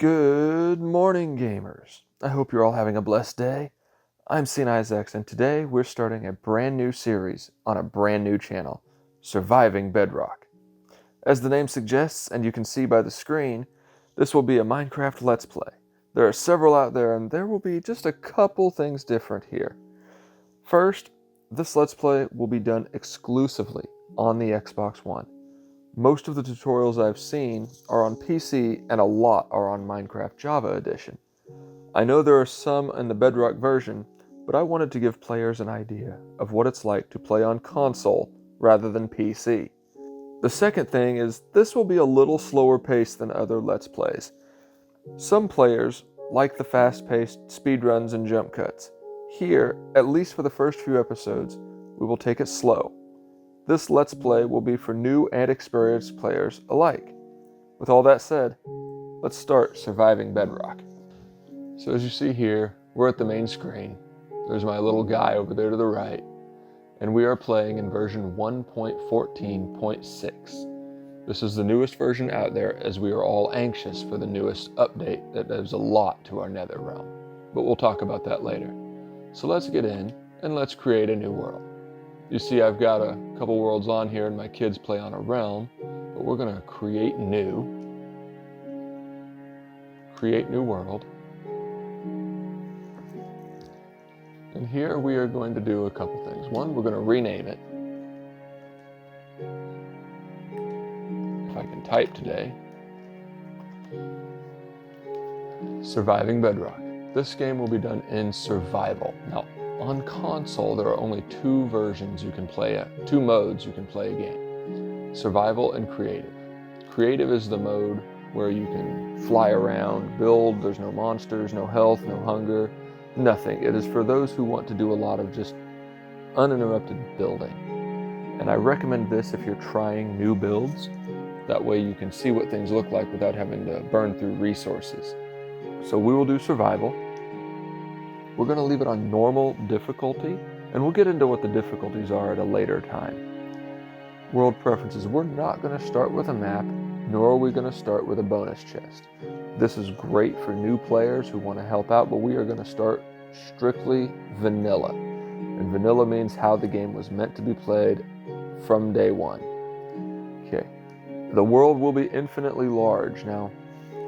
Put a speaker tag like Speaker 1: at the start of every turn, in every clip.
Speaker 1: Good morning, gamers. I hope you're all having a blessed day. I'm Seen Izax, and today we're starting a brand new series on a brand new channel, Surviving Bedrock. As the name suggests, and you can see by the screen, this will be a Minecraft Let's Play. There are several out there, and there will be just a couple things different here. First, this Let's Play will be done exclusively on the Xbox One. Most of the tutorials I've seen are on PC and a lot are on Minecraft Java Edition. I know there are some in the Bedrock version, but I wanted to give players an idea of what it's like to play on console rather than PC. The second thing is this will be a little slower paced than other Let's Plays. Some players like the fast-paced speedruns and jump cuts. Here, at least for the first few episodes, we will take it slow. This Let's Play will be for new and experienced players alike. With all that said, let's start Surviving Bedrock. So as you see here, we're at the main screen. There's my little guy over there to the right, and we are playing in version 1.14.6. This is the newest version out there, as we are all anxious for the newest update that does a lot to our nether realm. But we'll talk about that later. So let's get in, and let's create a new world. You see I've got a couple worlds on here and my kids play on a realm, but we're going to create new world. And here we are going to do a couple things. One, we're going to rename it. If I can type today. Surviving Bedrock. This game will be done in survival. Now, on console, there are only two modes you can play a game. Survival and creative. Creative is the mode where you can fly around, build, there's no monsters, no health, no hunger, nothing. It is for those who want to do a lot of just uninterrupted building. And I recommend this if you're trying new builds. That way you can see what things look like without having to burn through resources. So we will do survival. We're going to leave it on normal difficulty, and we'll get into what the difficulties are at a later time. World preferences. We're not going to start with a map, nor are we going to start with a bonus chest. This is great for new players who want to help out, but we are going to start strictly vanilla. And vanilla means how the game was meant to be played from day one. Okay. The world will be infinitely large. Now,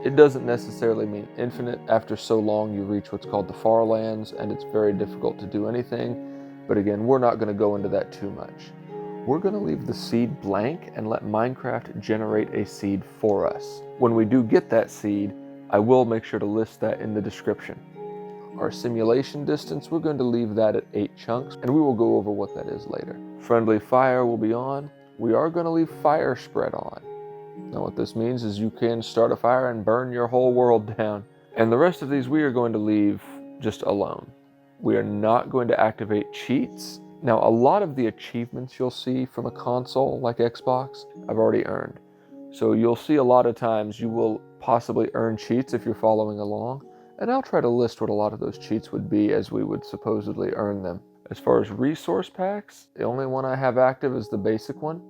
Speaker 1: it doesn't necessarily mean infinite. After so long, you reach what's called the far lands, and it's very difficult to do anything. But again, we're not going to go into that too much. We're going to leave the seed blank and let Minecraft generate a seed for us. When we do get that seed, I will make sure to list that in the description. Our simulation distance, we're going to leave that at 8 chunks, and we will go over what that is later. Friendly fire will be on. We are going to leave fire spread on. Now what this means is you can start a fire and burn your whole world down. And the rest of these we are going to leave just alone. We are not going to activate cheats. Now a lot of the achievements you'll see from a console like Xbox, I've already earned. So you'll see a lot of times you will possibly earn cheats if you're following along. And I'll try to list what a lot of those cheats would be as we would supposedly earn them. As far as resource packs, the only one I have active is the basic one.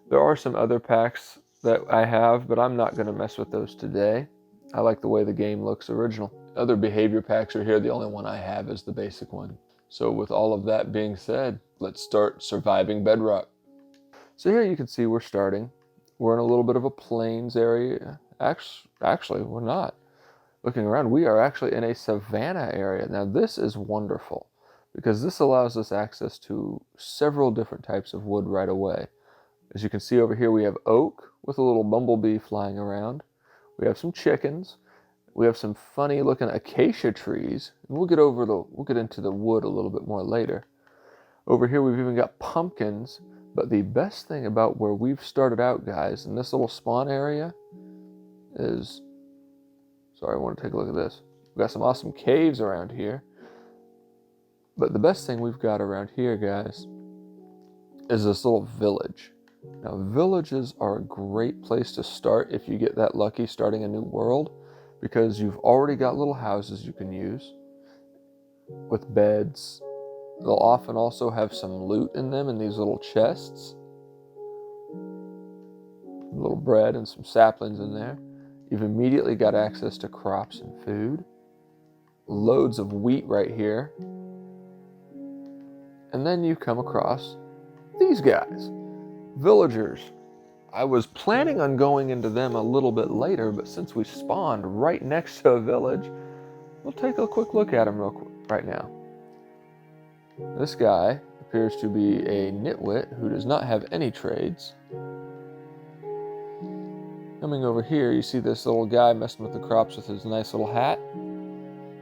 Speaker 1: There are some other packs that I have, but I'm not going to mess with those today. I like the way the game looks original. Other behavior packs are here. The only one I have is the basic one. So with all of that being said, let's start Surviving Bedrock. So here you can see we're starting. We're in a little bit of a plains area. Actually, we're not. Looking around, we are actually in a savanna area. Now this is wonderful because this allows us access to several different types of wood right away. As you can see over here, we have oak with a little bumblebee flying around. We have some chickens. We have some funny looking acacia trees. And we'll get into the wood a little bit more later. Over here, we've even got pumpkins. But the best thing about where we've started out, guys, in this little spawn area is, sorry, I want to take a look at this. We've got some awesome caves around here. But the best thing we've got around here, guys, is this little village. Now, villages are a great place to start if you get that lucky starting a new world, because you've already got little houses you can use with beds. They'll often also have some loot in them in these little chests. A little bread and some saplings in there. You've immediately got access to crops and food. Loads of wheat right here. And then you come across these guys, villagers. I was planning on going into them a little bit later, but since we spawned right next to a village, we'll take a quick look at them real quick right now. This guy appears to be a nitwit who does not have any trades. Coming over here, you see this little guy messing with the crops with his nice little hat.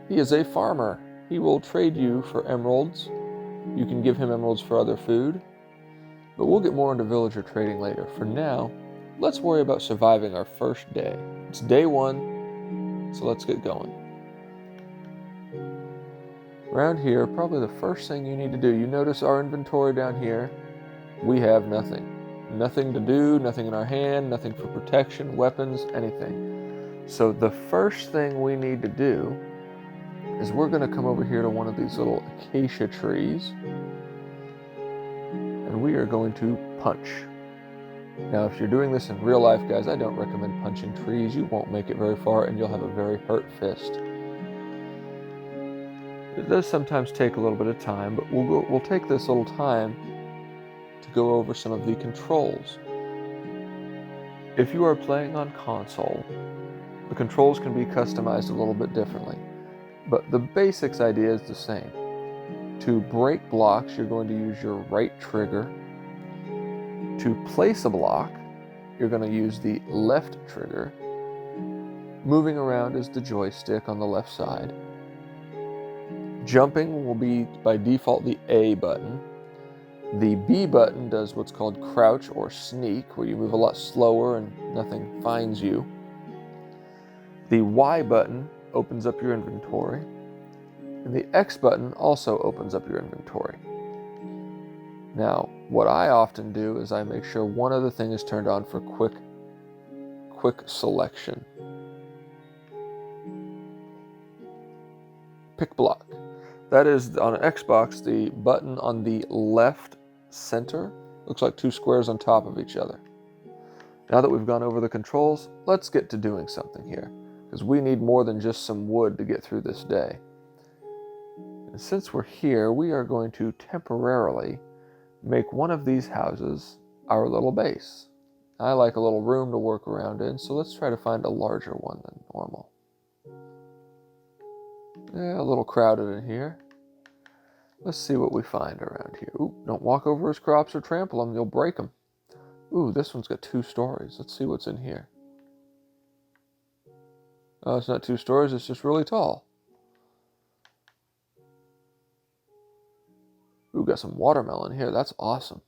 Speaker 1: He is a farmer. He will trade you for emeralds. You can give him emeralds for other food. But we'll get more into villager trading later. For now, let's worry about surviving our first day. It's day 1, so let's get going. Around here, probably the first thing you need to do, you notice our inventory down here. We have nothing. Nothing to do, nothing in our hand, nothing for protection, weapons, anything. So the first thing we need to do is we're going to come over here to one of these little acacia trees. And we are going to punch. Now, if you're doing this in real life, guys, I don't recommend punching trees. You won't make it very far and you'll have a very hurt fist. It does sometimes take a little bit of time, but we'll take this little time to go over some of the controls. If you are playing on console, the controls can be customized a little bit differently, but the basics idea is the same. To break blocks, you're going to use your right trigger. To place a block, you're going to use the left trigger. Moving around is the joystick on the left side. Jumping will be, by default, the A button. The B button does what's called crouch or sneak, where you move a lot slower and nothing finds you. The Y button opens up your inventory. And the X button also opens up your inventory. Now, what I often do is I make sure one other thing is turned on for quick selection. Pick block. That is, on an Xbox, the button on the left center looks like 2 squares on top of each other. Now that we've gone over the controls, let's get to doing something here, because we need more than just some wood to get through this day. And since we're here, we are going to temporarily make one of these houses our little base. I like a little room to work around in, so let's try to find a larger one than normal. Yeah, a little crowded in here. Let's see what we find around here. Ooh, don't walk over his crops or trample them, you'll break them. Ooh, this one's got 2 stories. Let's see what's in here. Oh, it's not 2 stories, it's just really tall. Ooh, got some watermelon here. That's awesome.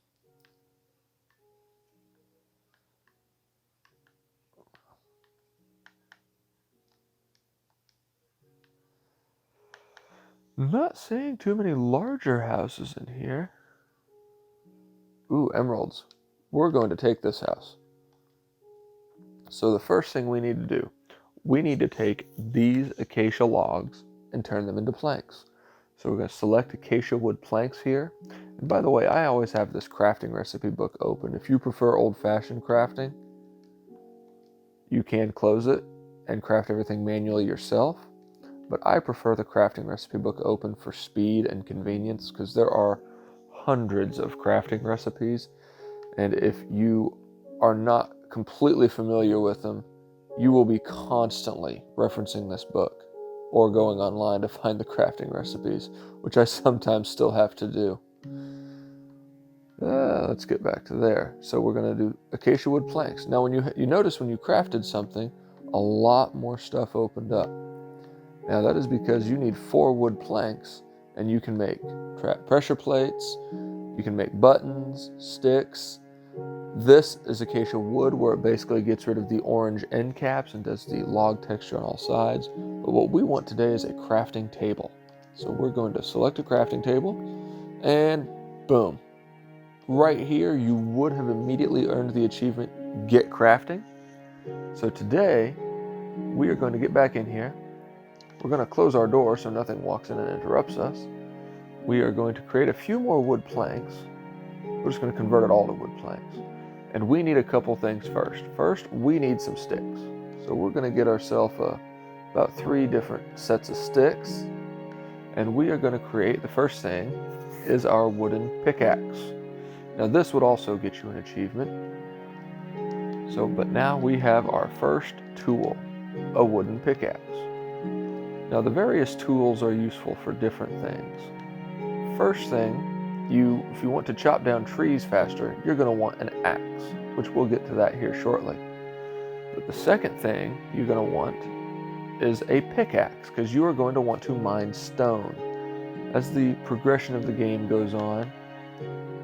Speaker 1: Not seeing too many larger houses in here. Ooh, emeralds. We're going to take this house. So the first thing we need to do, we need to take these acacia logs and turn them into planks. So we're going to select acacia wood planks here. And by the way, I always have this crafting recipe book open. If you prefer old-fashioned crafting, you can close it and craft everything manually yourself. But I prefer the crafting recipe book open for speed and convenience, because there are hundreds of crafting recipes. And if you are not completely familiar with them, you will be constantly referencing this book or going online to find the crafting recipes, which I sometimes still have to do. Let's get back to there. So we're going to do acacia wood planks. Now, when you notice when you crafted something, a lot more stuff opened up. Now, that is because you need 4 wood planks, and you can make pressure plates, you can make buttons, sticks. This is acacia wood, where it basically gets rid of the orange end caps and does the log texture on all sides. But what we want today is a crafting table. So we're going to select a crafting table, and boom. Right here, you would have immediately earned the achievement, Get Crafting. So today, we are going to get back in here. We're going to close our door so nothing walks in and interrupts us. We are going to create a few more wood planks. We're just going to convert it all to wood planks. And we need a couple things first. First, we need some sticks. So we're going to get ourselves about 3 different sets of sticks, and we are going to create, the first thing is our wooden pickaxe. Now this would also get you an achievement. But now we have our first tool, a wooden pickaxe. Now the various tools are useful for different things. First thing, if you want to chop down trees faster, you're going to want an axe, which we'll get to that here shortly. But the second thing you're going to want is a pickaxe, because you are going to want to mine stone. As the progression of the game goes on,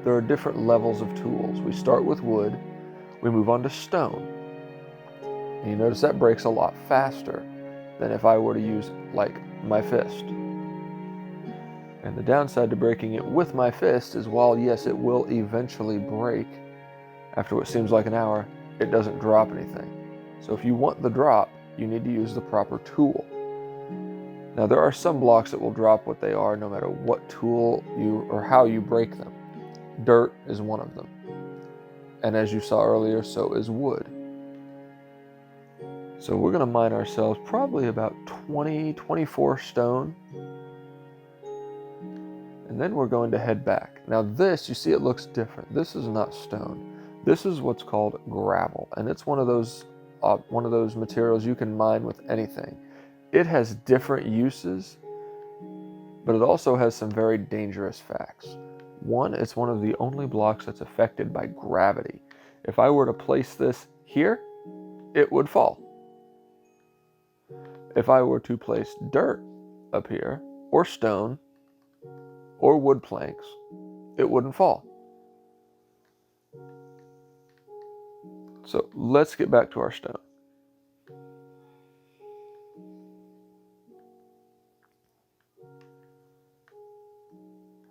Speaker 1: there are different levels of tools. We start with wood, we move on to stone. And you notice that breaks a lot faster than if I were to use, like, my fist. And the downside to breaking it with my fist is, while yes, it will eventually break, after what seems like an hour, it doesn't drop anything. So if you want the drop, you need to use the proper tool. Now there are some blocks that will drop what they are no matter what tool or how you break them. Dirt is one of them. And as you saw earlier, so is wood. So we're going to mine ourselves probably about 24 stone. And then we're going to head back. Now this, you see, it looks different. This is not stone. This is what's called gravel. And it's one of those materials you can mine with anything. It has different uses, but it also has some very dangerous facts. One, it's one of the only blocks that's affected by gravity. If I were to place this here, it would fall. If I were to place dirt up here, or stone, or wood planks, it wouldn't fall. So let's get back to our stone.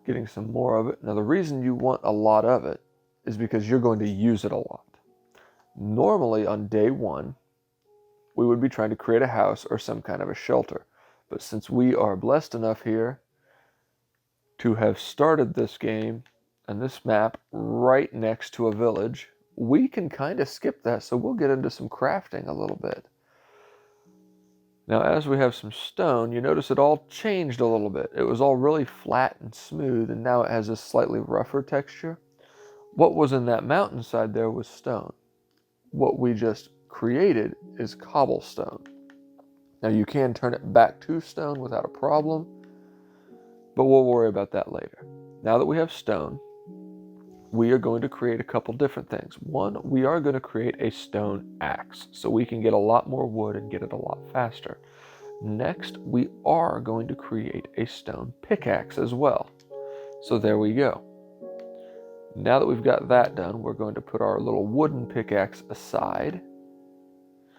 Speaker 1: Getting some more of it. Now the reason you want a lot of it is because you're going to use it a lot. Normally on day 1, we would be trying to create a house or some kind of a shelter. But since we are blessed enough here to have started this game and this map right next to a village, we can kind of skip that, so we'll get into some crafting a little bit. Now as we have some stone, you notice it all changed a little bit. It was all really flat and smooth, and now it has a slightly rougher texture. What was in that mountainside there was stone. What we just created is cobblestone. Now you can turn it back to stone without a problem, but we'll worry about that later. Now that we have stone, we are going to create a couple different things. One, we are going to create a stone axe so we can get a lot more wood and get it a lot faster. Next, we are going to create a stone pickaxe as well. So there we go. Now that we've got that done, we're going to put our little wooden pickaxe aside.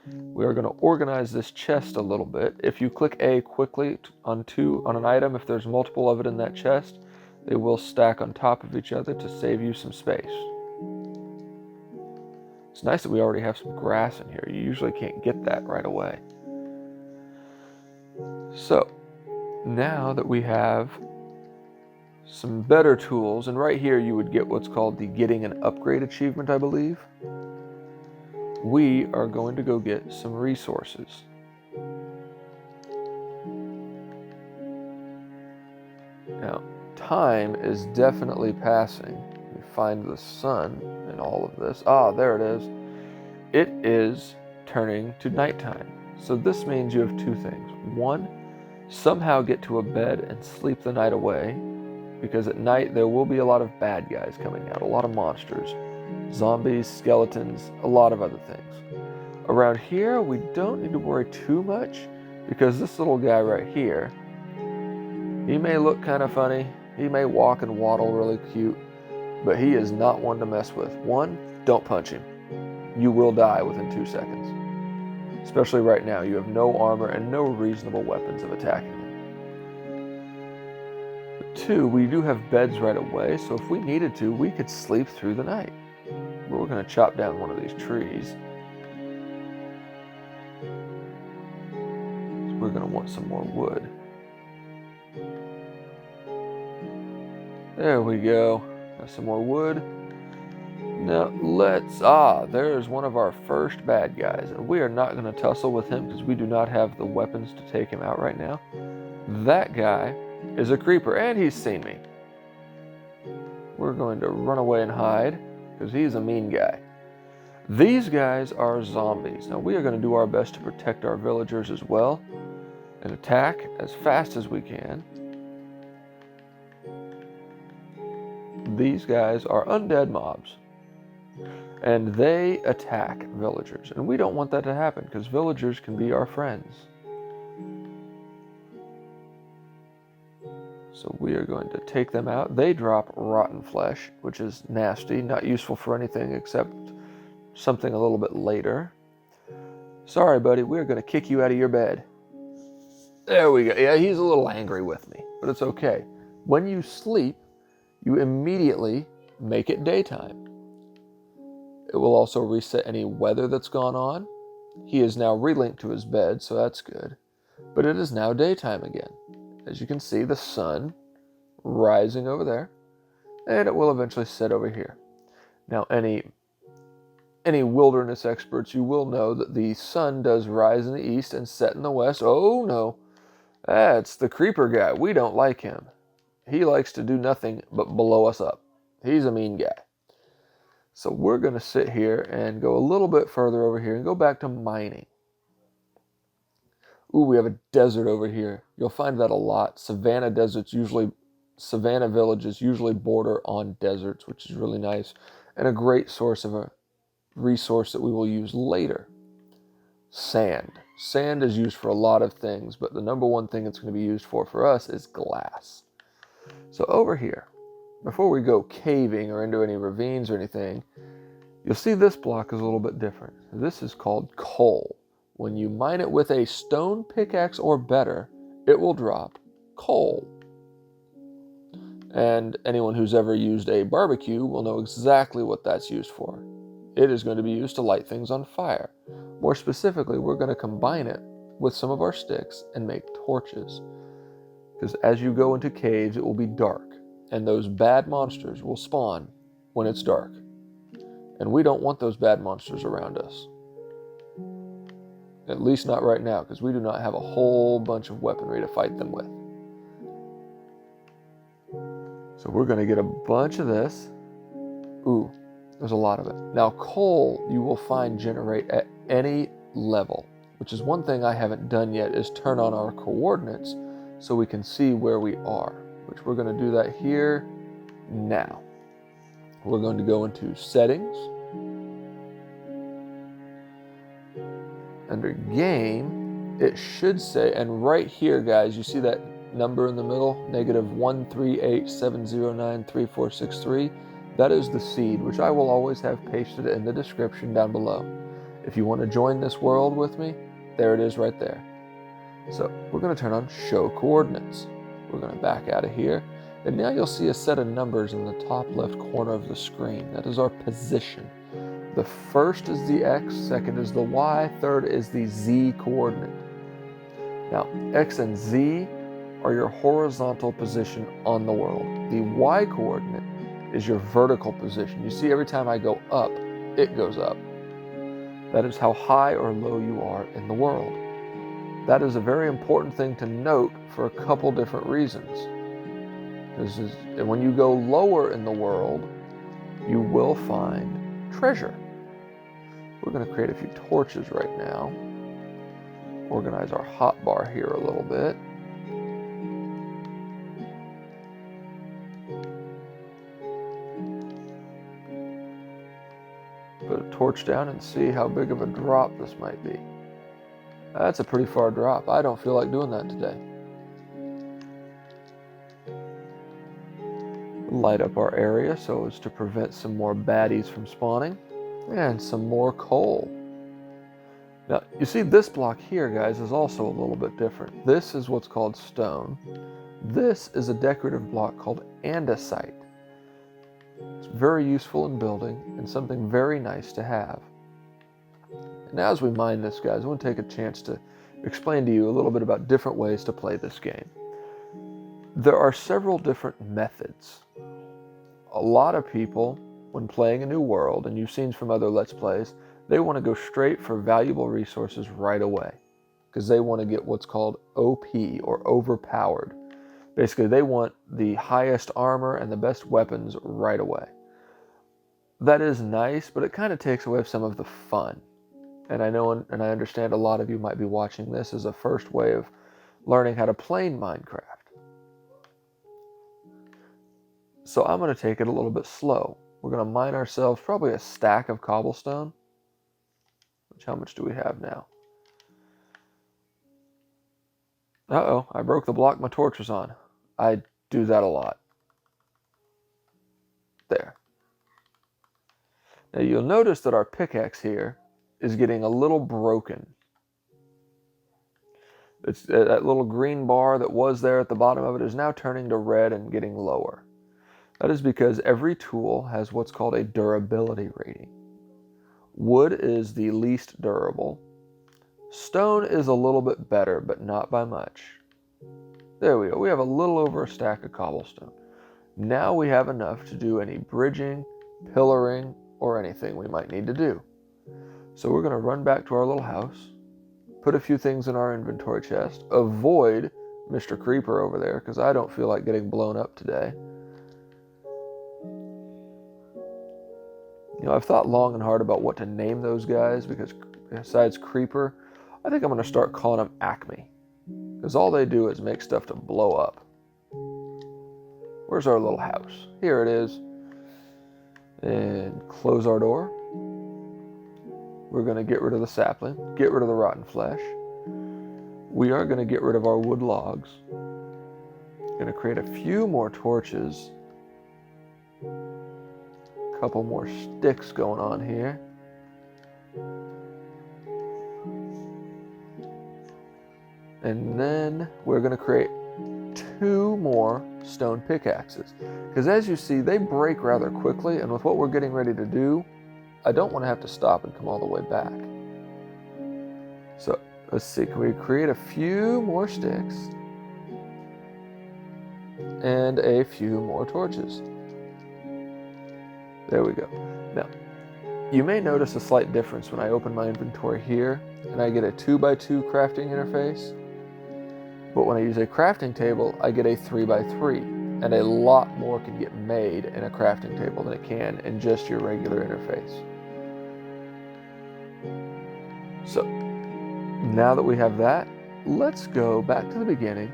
Speaker 1: We are going to organize this chest a little bit. If you click A quickly on an item, if there's multiple of it in that chest, they will stack on top of each other to save you some space. It's nice that we already have some grass in here. You usually can't get that right away. So, now that we have some better tools, and right here you would get what's called the Getting an Upgrade achievement, I believe. We are going to go get some resources. Now, time is definitely passing. We find the sun in all of this. Ah, there it is. It is turning to nighttime. So this means you have 2 things. One, somehow get to a bed and sleep the night away, because at night there will be a lot of bad guys coming out, a lot of monsters, zombies, skeletons, a lot of other things. Around here, we don't need to worry too much, because this little guy right here, he may look kind of funny, he may walk and waddle really cute, but he is not one to mess with. One, don't punch him. You will die within 2 seconds. Especially right now, you have no armor and no reasonable weapons of attacking him. But 2, we do have beds right away, so if we needed to, we could sleep through the night. But we're going to chop down one of these trees. So we're going to want some more wood. There we go. Got some more wood. Now there's one of our first bad guys, and we are not going to tussle with him because we do not have the weapons to take him out right now. That guy is a creeper, and he's seen me. We're going to run away and hide because he's a mean guy. These guys are zombies. Now we are going to do our best to protect our villagers as well and attack as fast as we can. These guys are undead mobs, and they attack villagers, and we don't want that to happen because villagers can be our friends. So we are going to take them out. They drop rotten flesh, which is nasty, not useful for anything except something a little bit later. Sorry, buddy, we're going to kick you out of your bed. There we go. Yeah, he's a little angry with me, but it's okay. When you sleep, you immediately make it daytime. It will also reset any weather that's gone on. He is now relinked to his bed, so that's good. But it is now daytime again. As you can see, the sun rising over there, and it will eventually set over here. Now, any wilderness experts, you will know that the sun does rise in the east and set in the west. Oh no, that's the creeper guy. We don't like him. He likes to do nothing but blow us up. He's a mean guy. So we're going to sit here and go a little bit further over here and go back to mining. Ooh, we have a desert over here. You'll find that a lot. Savanna villages usually border on deserts, which is really nice and a great source of a resource that we will use later. Sand. Sand is used for a lot of things, but the number one thing it's going to be used for us is glass. So over here, before we go caving or into any ravines or anything, you'll see this block is a little bit different. This is called coal. When you mine it with a stone pickaxe or better, it will drop coal. And anyone who's ever used a barbecue will know exactly what that's used for. It is going to be used to light things on fire. More specifically, we're going to combine it with some of our sticks and make torches. Because as you go into caves, it will be dark, and those bad monsters will spawn when it's dark. And we don't want those bad monsters around us. At least not right now, because we do not have a whole bunch of weaponry to fight them with. So we're going to get a bunch of this. Ooh, there's a lot of it. Now coal you will find generate at any level, which is one thing I haven't done yet, is turn on our coordinates so we can see where we are, which we're going to do that here now. We're going to go into settings. Under game, it should say, and right here, guys, you see that number in the middle, -13870934663. That is the seed, which I will always have pasted in the description down below. If you want to join this world with me, there it is right there. So we're going to turn on show coordinates. We're going to back out of here, and now you'll see a set of numbers in the top left corner of the screen. That is our position. The first is the X, second is the Y, third is the Z coordinate. Now, X and Z are your horizontal position on the world. The Y coordinate is your vertical position. You see, every time I go up, it goes up. That is how high or low you are in the world. That is a very important thing to note for a couple different reasons. And when you go lower in the world, you will find treasure. We're going to create a few torches right now. Organize our hotbar here a little bit. Put a torch down and see how big of a drop this might be. That's a pretty far drop. I don't feel like doing that today. Light up our area so as to prevent some more baddies from spawning. And some more coal. Now, you see this block here, guys, is also a little bit different. This is what's called stone. This is a decorative block called andesite. It's very useful in building and something very nice to have. And as we mine this, guys, I want to take a chance to explain to you a little bit about different ways to play this game. There are several different methods. A lot of people when playing a new world, and you've seen from other Let's Plays, they want to go straight for valuable resources right away, because they want to get what's called OP, or overpowered. Basically, they want the highest armor and the best weapons right away. That is nice, but it kind of takes away some of the fun. And I know and I understand a lot of you might be watching this as a first way of learning how to play Minecraft. So I'm going to take it a little bit slow. We're going to mine ourselves probably a stack of cobblestone. How much do we have now? Uh-oh, I broke the block my torch was on. I do that a lot. There. Now you'll notice that our pickaxe here is getting a little broken. It's that little green bar that was there at the bottom of it is now turning to red and getting lower. That is because every tool has what's called a durability rating. Wood is the least durable. Stone is a little bit better, but not by much. There we go. We have a little over a stack of cobblestone. Now we have enough to do any bridging, pillaring, or anything we might need to do. So we're going to run back to our little house, put a few things in our inventory chest, avoid Mr. Creeper over there, because I don't feel like getting blown up today. You know, I've thought long and hard about what to name those guys, because besides Creeper, I think I'm going to start calling them Acme, because all they do is make stuff to blow up. Where's our little house? Here it is. And close our door. We're going to get rid of the sapling, get rid of the rotten flesh. We are going to get rid of our wood logs. Going to create a few more torches. A couple more sticks going on here. And then we're going to create 2 more stone pickaxes. Because as you see, they break rather quickly, and with what we're getting ready to do, I don't want to have to stop and come all the way back. So let's see, can we create a few more sticks and a few more torches? There we go. Now, you may notice a slight difference when I open my inventory here and I get a 2x2 crafting interface. But when I use a crafting table, I get a 3x3, and a lot more can get made in a crafting table than it can in just your regular interface. So, now that we have that, let's go back to the beginning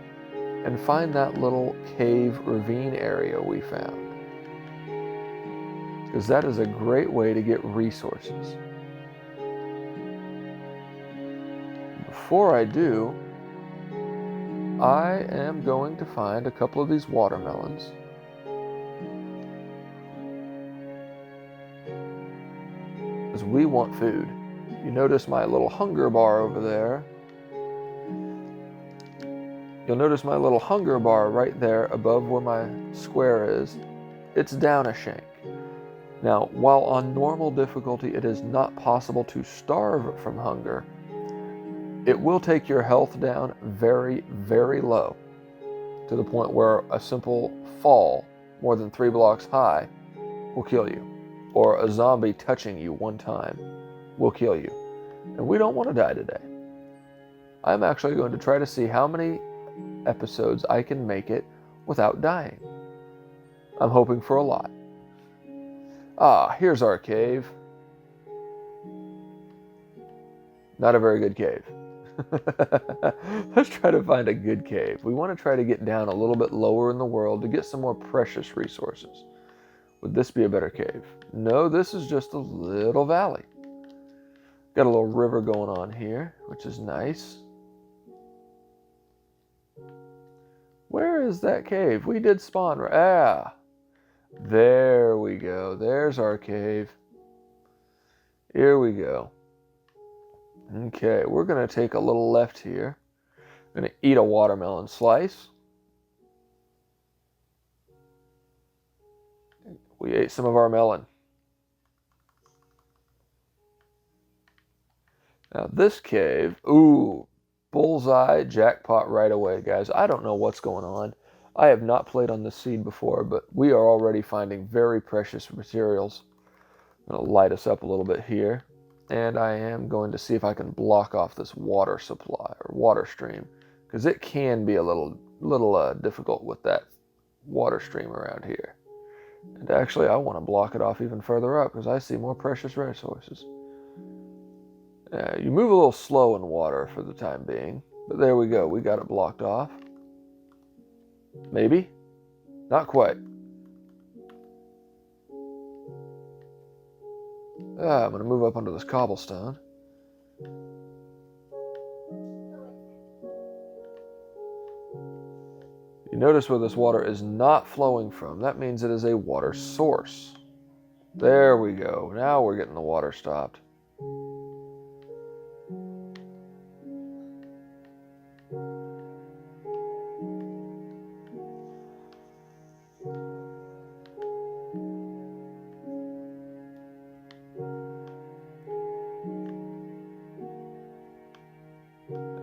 Speaker 1: and find that little cave ravine area we found. Because that is a great way to get resources. Before I do, I am going to find a couple of these watermelons. Because we want food. You notice my little hunger bar over there. You'll notice my little hunger bar right there above where my square is. It's down a shank. Now, while on normal difficulty it is not possible to starve from hunger, it will take your health down very, very low, to the point where a simple fall more than 3 blocks high will kill you, or a zombie touching you one time will kill you. And we don't want to die today. I'm actually going to try to see how many episodes I can make it without dying. I'm hoping for a lot. Ah, here's our cave. Not a very good cave. Let's try to find a good cave. We want to try to get down a little bit lower in the world to get some more precious resources. Would this be a better cave? No, this is just a little valley. Got a little river going on here, which is nice. Where is that cave? We did spawn. Ah, there we go. There's our cave. Here we go. Okay, we're going to take a little left here. I'm going to eat a watermelon slice. We ate some of our melon. Now this cave, ooh, bullseye, jackpot right away, guys. I don't know what's going on. I have not played on this seed before, but we are already finding very precious materials. I'm going to light us up a little bit here. And I am going to see if I can block off this water supply or water stream, because it can be a little difficult with that water stream around here. And actually, I want to block it off even further up because I see more precious resources. You move a little slow in water for the time being, but there we go. We got it blocked off. Maybe? Not quite. I'm going to move up onto this cobblestone. You notice where this water is not flowing from. That means it is a water source. There we go. Now we're getting the water stopped.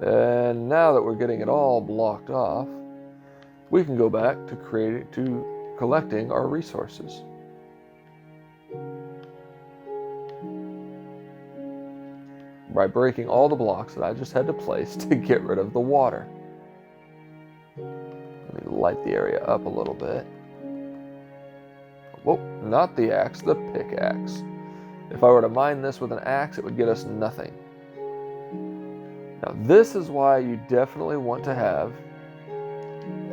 Speaker 1: And now that we're getting it all blocked off, we can go back to collecting our resources. By breaking all the blocks that I just had to place to get rid of the water. Let me light the area up a little bit. Whoa, not the axe, the pickaxe. If I were to mine this with an axe, it would get us nothing. Now this is why you definitely want to have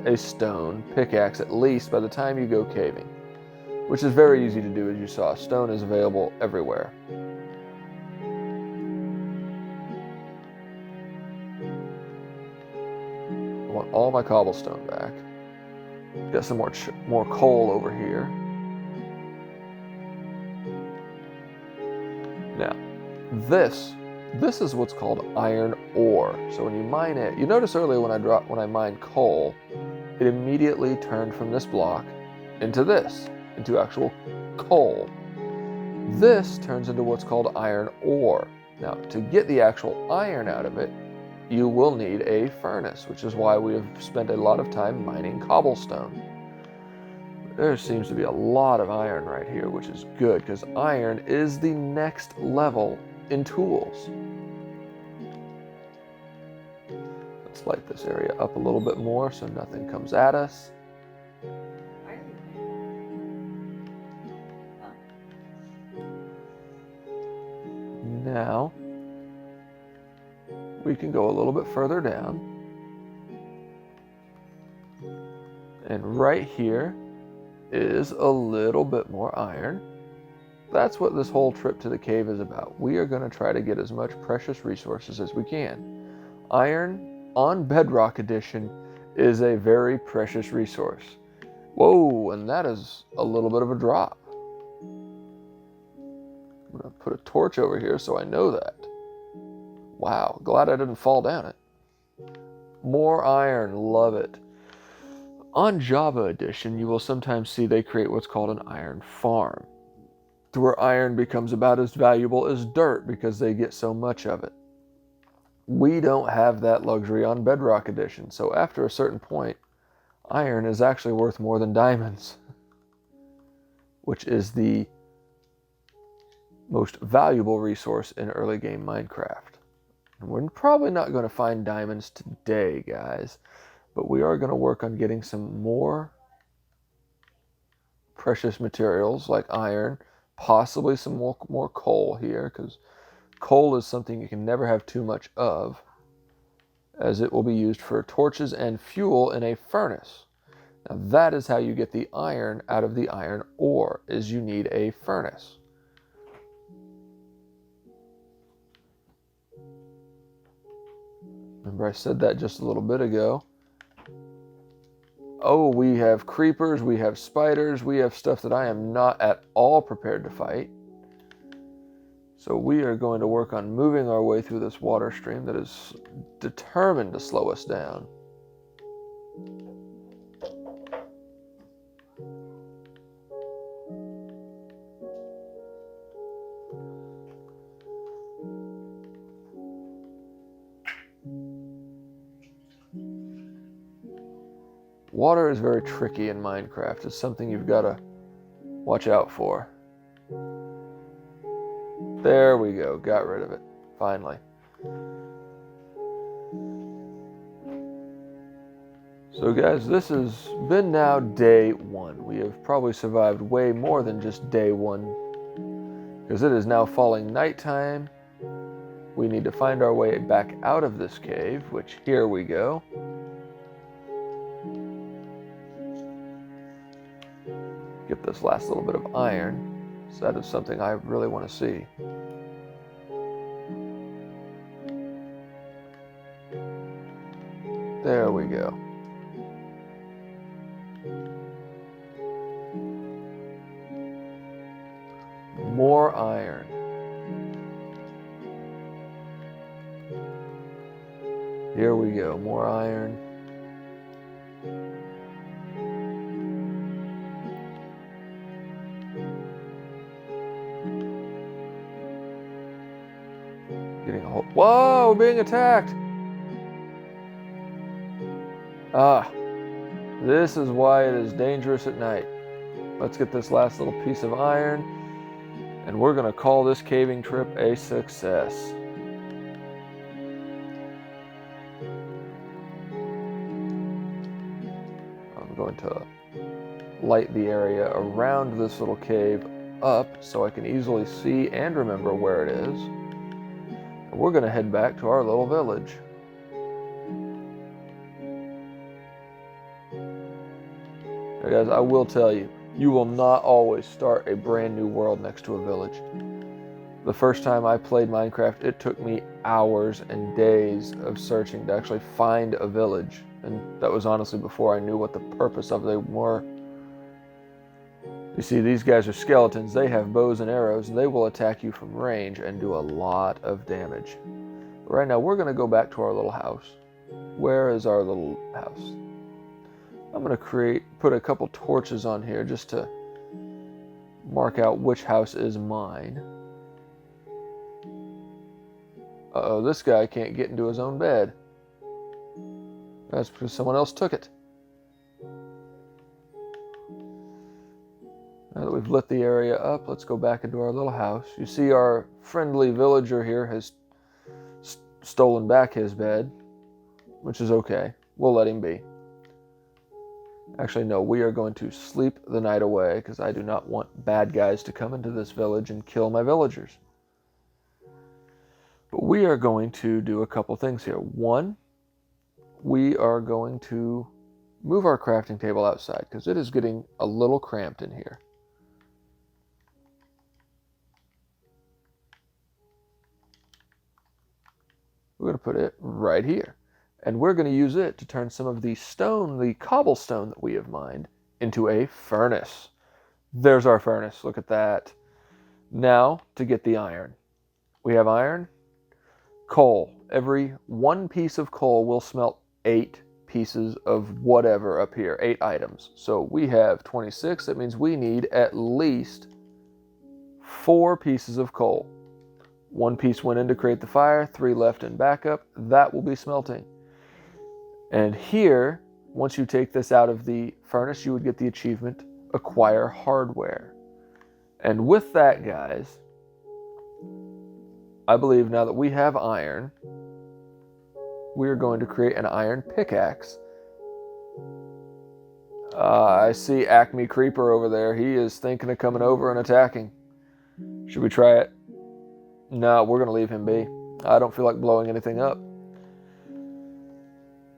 Speaker 1: a stone pickaxe at least by the time you go caving, which is very easy to do. As you saw, stone is available everywhere. I want all my cobblestone back. Got some more coal over here. Now, this is what's called iron ore. So when you mine it, you notice earlier when I mined coal, it immediately turned from this block into actual coal. This turns into what's called iron ore. Now, to get the actual iron out of it, you will need a furnace, which is why we have spent a lot of time mining cobblestone. There seems to be a lot of iron right here, which is good, because iron is the next level in tools. Let's light this area up a little bit more so nothing comes at us. Now, we can go a little bit further down. And right here is a little bit more iron. That's what this whole trip to the cave is about. We are going to try to get as much precious resources as we can. Iron on Bedrock Edition is a very precious resource. Whoa, and that is a little bit of a drop. I'm going to put a torch over here so I know that. Wow, glad I didn't fall down it. More iron, love it. On Java Edition, you will sometimes see they create what's called an iron farm, to where iron becomes about as valuable as dirt because they get so much of it. We don't have that luxury on Bedrock Edition, so after a certain point, iron is actually worth more than diamonds, which is the most valuable resource in early game Minecraft. And we're probably not going to find diamonds today, guys, but we are going to work on getting some more precious materials like iron, possibly some more coal here, because coal is something you can never have too much of, as it will be used for torches and fuel in a furnace. Now that is how you get the iron out of the iron ore, is you need a furnace. Remember I said that just a little bit ago. Oh, we have creepers, we have spiders, we have stuff that I am not at all prepared to fight. So we are going to work on moving our way through this water stream that is determined to slow us down. Water is very tricky in Minecraft. It's something you've got to watch out for. There we go. Got rid of it. Finally. So guys, this has been now day 1. We have probably survived way more than just day 1, because it is now falling nighttime. We need to find our way back out of this cave, which here we go. Get this last little bit of iron, so that is something I really want to see. There we go. More iron. Here we go, more iron. Getting a whole... Whoa, we're being attacked! Ah, this is why it is dangerous at night. Let's get this last little piece of iron, and we're going to call this caving trip a success. I'm going to light the area around this little cave up so I can easily see and remember where it is. And we're going to head back to our little village. Now guys, I will tell you, you will not always start a brand new world next to a village. The first time I played Minecraft, it took me hours and days of searching to actually find a village. And that was honestly before I knew what the purpose of them were. You see, these guys are skeletons. They have bows and arrows, and they will attack you from range and do a lot of damage. But right now, we're going to go back to our little house. Where is our little house? I'm going to put a couple torches on here just to mark out which house is mine. Uh-oh, this guy can't get into his own bed. That's because someone else took it. Now that we've lit the area up, let's go back into our little house. You see our friendly villager here has stolen back his bed, which is okay. We'll let him be. Actually, no, we are going to sleep the night away because I do not want bad guys to come into this village and kill my villagers. But we are going to do a couple things here. One, we are going to move our crafting table outside because it is getting a little cramped in here. We're going to put it right here. And we're going to use it to turn some of the stone, the cobblestone that we have mined, into a furnace. There's our furnace. Look at that. Now, to get the iron. We have iron, coal. Every one piece of coal will smelt 8 pieces of whatever up here, 8 items. So we have 26. That means we need at least 4 pieces of coal. 1 piece went in to create the fire, 3 left in backup. That will be smelting. And here, once you take this out of the furnace, you would get the achievement, Acquire Hardware. And with that, guys, I believe now that we have iron, we are going to create an iron pickaxe. I see Acme Creeper over there. He is thinking of coming over and attacking. Should we try it? No, we're going to leave him be. I don't feel like blowing anything up.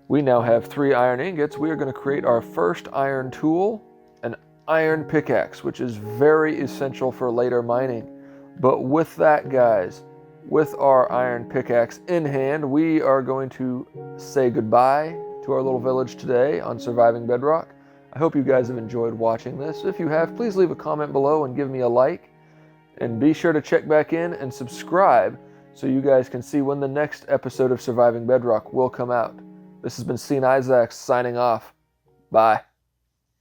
Speaker 1: We now have 3 iron ingots. We are going to create our first iron tool, an iron pickaxe, which is very essential for later mining. But with that, guys, with our iron pickaxe in hand, we are going to say goodbye to our little village today on Surviving Bedrock. I hope you guys have enjoyed watching this. If you have, please leave a comment below and give me a like. And be sure to check back in and subscribe so you guys can see when the next episode of Surviving Bedrock will come out. This has been Seen Izax signing off. Bye.